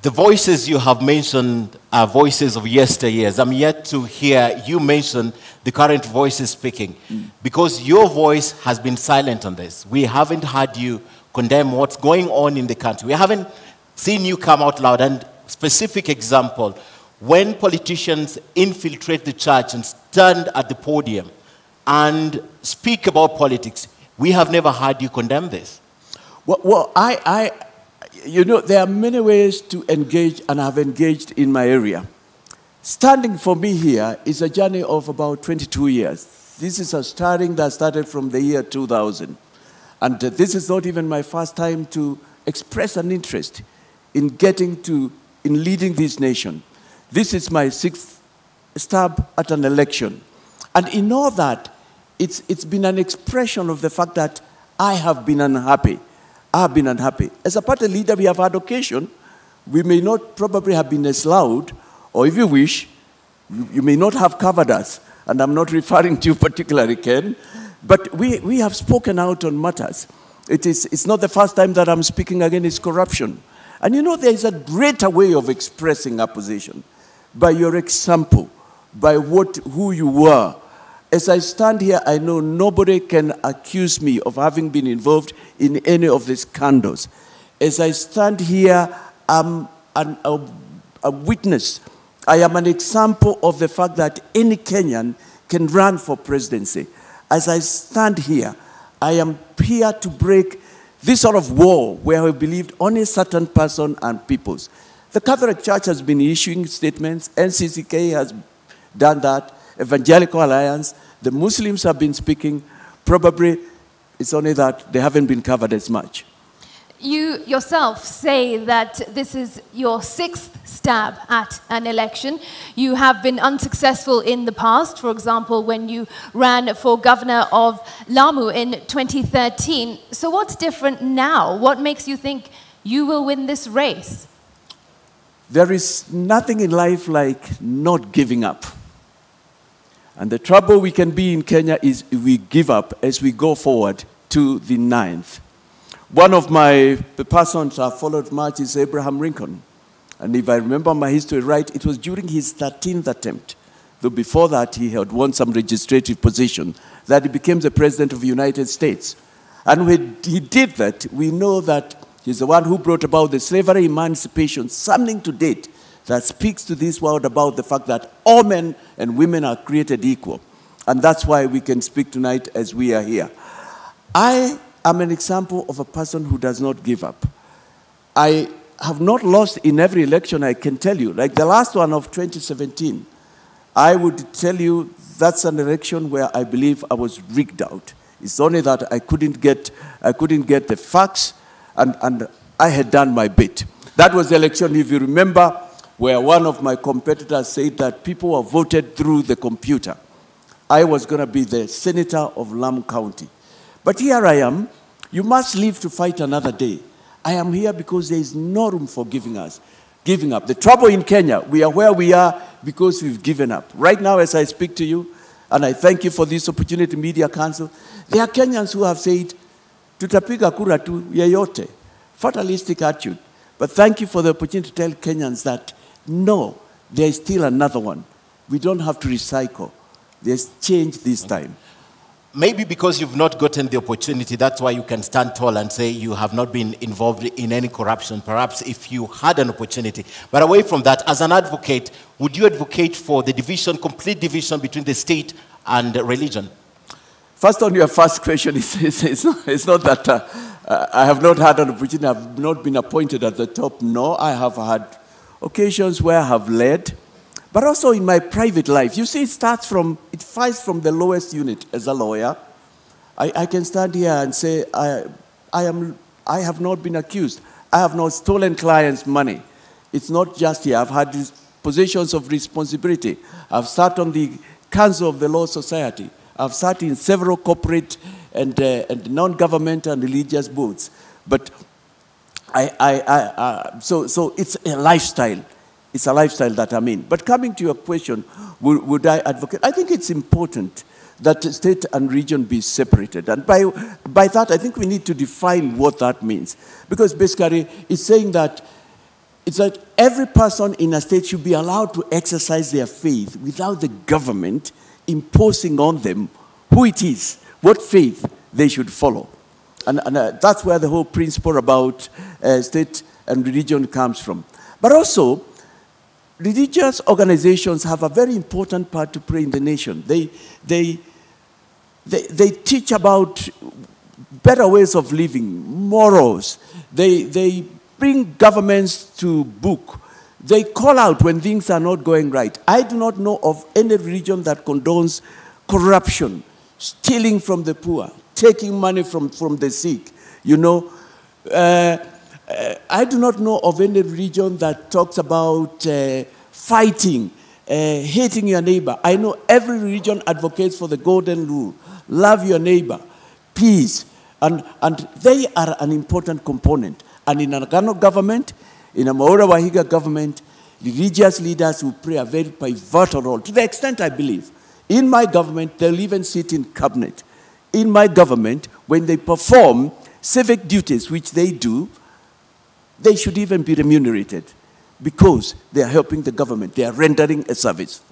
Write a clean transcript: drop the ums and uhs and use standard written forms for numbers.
The voices you have mentioned are voices of yesteryears. I'm yet to hear you mention the current voices speaking, because your voice has been silent on this. We haven't heard you condemn what's going on in the country. We haven't seen you come out loud. And specific example, when politicians infiltrate the church and stand at the podium and speak about politics, we have never heard you condemn this. Well, you know, there are many ways to engage, and I've engaged in my area. Standing for me here is a journey of about 22 years. This is a starting that started from the year 2000. And this is not even my first time to express an interest in leading this nation. This is my 6th stab at an election. And in all that, it's been an expression of the fact that I have been unhappy. I have been unhappy. As a party leader, we have had occasion. We may not probably have been as loud, or if you wish, you may not have covered us. And I'm not referring to you particularly, Ken. But we have spoken out on matters. It's not the first time that I'm speaking against corruption. And you know, there is a greater way of expressing opposition. By your example, by who you were. As I stand here, I know nobody can accuse me of having been involved in any of these scandals. As I stand here, I'm a witness. I am an example of the fact that any Kenyan can run for presidency. As I stand here, I am here to break this sort of wall where we believed only certain person and peoples. The Catholic Church has been issuing statements. NCCK has done that. Evangelical Alliance. The Muslims have been speaking. Probably it's only that they haven't been covered as much. You yourself say that this is your 6th stab at an election. You have been unsuccessful in the past, for example, when you ran for governor of Lamu in 2013. So what's different now? What makes you think you will win this race? There is nothing in life like not giving up. And the trouble we can be in Kenya is if we give up as we go forward to the 9th. One of the persons I followed much is Abraham Lincoln. And if I remember my history right, it was during his 13th attempt, though before that he had won some legislative position, that he became the President of the United States. And when he did that, we know that he's the one who brought about the slavery emancipation, something to date that speaks to this world about the fact that all men and women are created equal. And that's why we can speak tonight as we are here. I am an example of a person who does not give up. I have not lost in every election, I can tell you. Like the last one of 2017, I would tell you that's an election where I believe I was rigged out. It's only that I couldn't get the facts, and I had done my bit. That was the election, if you remember, where one of my competitors said that people were voted through the computer. I was going to be the senator of Lamu County. But here I am. You must live to fight another day. I am here because there is no room for giving up. The trouble in Kenya, we are where we are because we've given up. Right now, as I speak to you, and I thank you for this opportunity, Media Council, there are Kenyans who have said, tutapiga kura tu yeyote, fatalistic attitude. But thank you for the opportunity to tell Kenyans that, no, there is still another one. We don't have to recycle. There's change this time. Maybe because you've not gotten the opportunity, that's why you can stand tall and say you have not been involved in any corruption, perhaps if you had an opportunity. But away from that, as an advocate, would you advocate for the division, complete division between the state and religion? First, on your first question, it's not that I have not had an opportunity, I have not been appointed at the top. No, I have had occasions where I have led, but also in my private life. You see, it fights from the lowest unit as a lawyer. I can stand here and say, I have not been accused. I have not stolen clients' money. It's not just here. I've had these positions of responsibility. I've sat on the Council of the Law Society. I've sat in several corporate and non-government and religious boards. But so it's a lifestyle. It's a lifestyle that I'm in. But coming to your question, would I advocate? I think it's important that state and region be separated. And by that, I think we need to define what that means. Because basically, it's saying that It's that every person in a state should be allowed to exercise their faith without the government imposing on them who it is, what faith they should follow. And that's where the whole principle about state and religion comes from. But also, religious organizations have a very important part to play in the nation. They teach about better ways of living, morals. They bring governments to book. They call out when things are not going right. I do not know of any religion that condones corruption, stealing from the poor, taking money from the sick. You know, I do not know of any religion that talks about fighting, hating your neighbor. I know every religion advocates for the golden rule. Love your neighbor, peace. And they are an important component. And in a Ghana government, in a Mwaure Waihiga government, religious leaders will play a very pivotal role. To the extent I believe, in my government, they'll even sit in cabinet. In my government, when they perform civic duties, which they do, they should even be remunerated because they are helping the government. They are rendering a service.